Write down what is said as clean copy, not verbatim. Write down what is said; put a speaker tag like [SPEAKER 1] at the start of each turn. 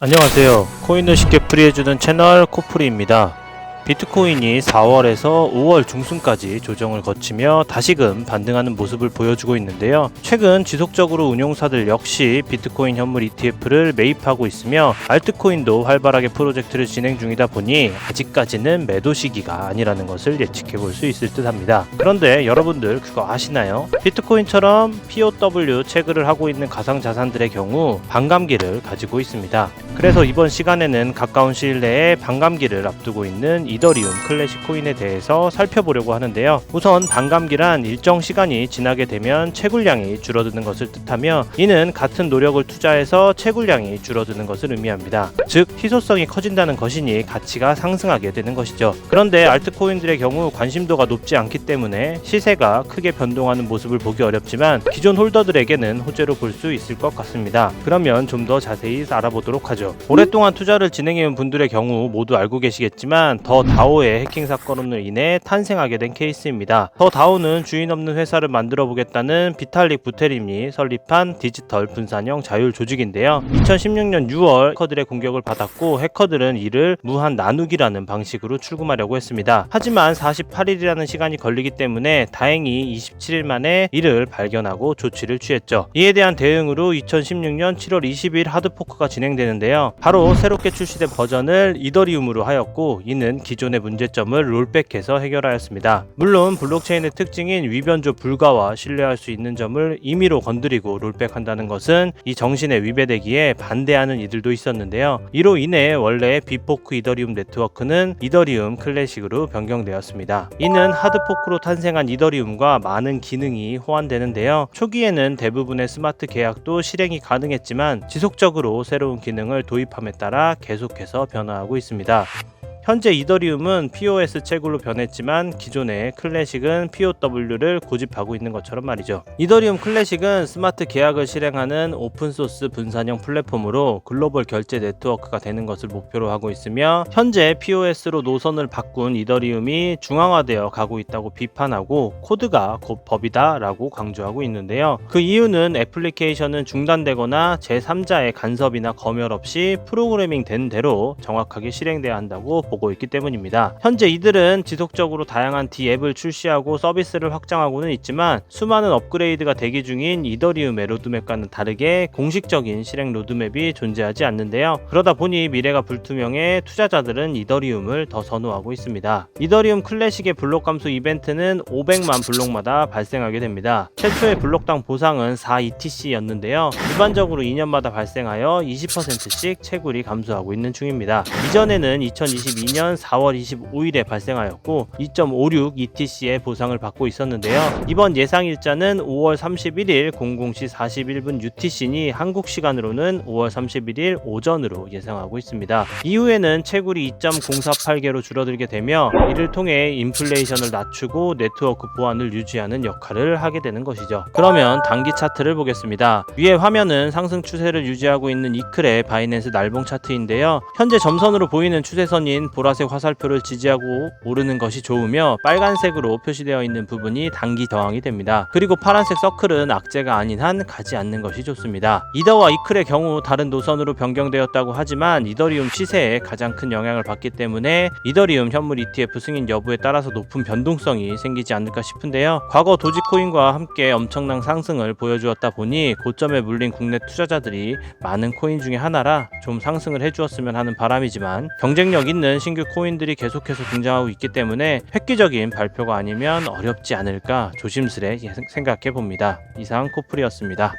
[SPEAKER 1] 안녕하세요. 코인을 쉽게 풀이해주는 채널 코프리입니다. 비트코인이 4월에서 5월 중순까지 조정을 거치며 다시금 반등하는 모습을 보여주고 있는데요. 최근 지속적으로 운용사들 역시 비트코인 현물 ETF를 매입하고 있으며 알트코인도 활발하게 프로젝트를 진행 중이다 보니 아직까지는 매도 시기가 아니라는 것을 예측해 볼 수 있을 듯 합니다. 그런데 여러분들 그거 아시나요? 비트코인처럼 POW 채굴을 하고 있는 가상자산들의 경우 반감기를 가지고 있습니다. 그래서 이번 시간에는 가까운 시일 내에 반감기를 앞두고 있는 이더리움 클래식 코인에 대해서 살펴보려고 하는데요. 우선 반감기란 일정 시간이 지나게 되면 채굴량이 줄어드는 것을 뜻하며, 이는 같은 노력을 투자해서 채굴량이 줄어드는 것을 의미합니다. 즉 희소성이 커진다는 것이니 가치가 상승하게 되는 것이죠. 그런데 알트코인들의 경우 관심도가 높지 않기 때문에 시세가 크게 변동하는 모습을 보기 어렵지만 기존 홀더들에게는 호재로 볼 수 있을 것 같습니다. 그러면 좀 더 자세히 알아보도록 하죠. 오랫동안 투자를 진행해온 분들의 경우 모두 알고 계시겠지만 더 다오의 해킹 사건으로 인해 탄생하게 된 케이스입니다. 더 다오는 주인 없는 회사를 만들어 보겠다는 비탈릭 부테림이 설립한 디지털 분산형 자율 조직인데요. 2016년 6월 해커들의 공격을 받았고, 해커들은 이를 무한 나누기라는 방식으로 출금하려고 했습니다. 하지만 48일이라는 시간이 걸리기 때문에 다행히 27일 만에 이를 발견하고 조치를 취했죠. 이에 대한 대응으로 2016년 7월 20일 하드포크가 진행되는데요. 바로 새롭게 출시된 버전을 이더리움으로 하였고, 이는 기존의 문제점을 롤백해서 해결하였습니다. 물론 블록체인의 특징인 위변조 불가와 신뢰할 수 있는 점을 임의로 건드리고 롤백한다는 것은 이 정신에 위배되기에 반대하는 이들도 있었는데요. 이로 인해 원래 비포크 이더리움 네트워크는 이더리움 클래식으로 변경되었습니다. 이는 하드포크로 탄생한 이더리움과 많은 기능이 호환되는데요. 초기에는 대부분의 스마트 계약도 실행이 가능했지만 지속적으로 새로운 기능을 도입함에 따라 계속해서 변화하고 있습니다. 현재 이더리움은 POS 채굴로 변했지만 기존의 클래식은 POW를 고집하고 있는 것처럼 말이죠. 이더리움 클래식은 스마트 계약을 실행하는 오픈소스 분산형 플랫폼으로 글로벌 결제 네트워크가 되는 것을 목표로 하고 있으며, 현재 POS로 노선을 바꾼 이더리움이 중앙화되어 가고 있다고 비판하고 코드가 곧 법이다 라고 강조하고 있는데요. 그 이유는 애플리케이션은 중단되거나 제3자의 간섭이나 검열 없이 프로그래밍 된 대로 정확하게 실행돼야 한다고 보고 있기 때문입니다. 현재 이들은 지속적으로 다양한 D앱을 출시하고 서비스를 확장하고는 있지만 수많은 업그레이드가 대기 중인 이더리움의 로드맵과는 다르게 공식적인 실행 로드맵이 존재하지 않는데요. 그러다 보니 미래가 불투명해 투자자들은 이더리움을 더 선호하고 있습니다. 이더리움 클래식의 블록 감소 이벤트는 500만 블록마다 발생하게 됩니다. 최초의 블록당 보상은 4ETC였는데요. 일반적으로 2년마다 발생하여 20%씩 채굴이 감소하고 있는 중입니다. 이전에는 2022년 4월 25일에 발생하였고 2.56 ETC의 보상을 받고 있었는데요. 이번 예상 일자는 5월 31일 00시 41분 UTC니 한국 시간으로는 5월 31일 오전으로 예상하고 있습니다. 이후에는 채굴이 2.048개로 줄어들게 되며 이를 통해 인플레이션을 낮추고 네트워크 보안을 유지하는 역할을 하게 되는 것이죠. 그러면 단기 차트를 보겠습니다. 위에 화면은 상승 추세를 유지하고 있는 이클의 바이낸스 날봉 차트인데요. 현재 점선으로 보이는 추세선인 보라색 화살표를 지지하고 오르는 것이 좋으며, 빨간색으로 표시되어 있는 부분이 단기 저항이 됩니다. 그리고 파란색 서클은 악재가 아닌 한 가지 않는 것이 좋습니다. 이더와 이클의 경우 다른 노선으로 변경되었다고 하지만 이더리움 시세에 가장 큰 영향을 받기 때문에 이더리움 현물 ETF 승인 여부에 따라서 높은 변동성이 생기지 않을까 싶은데요. 과거 도지코인과 함께 엄청난 상승을 보여주었다 보니 고점에 물린 국내 투자자들이 많은 코인 중에 하나라 좀 상승을 해주었으면 하는 바람이지만, 경쟁력 있는 신규 코인들이 계속해서 등장하고 있기 때문에 획기적인 발표가 아니면 어렵지 않을까 조심스레 생각해 봅니다. 이상 코프리였습니다.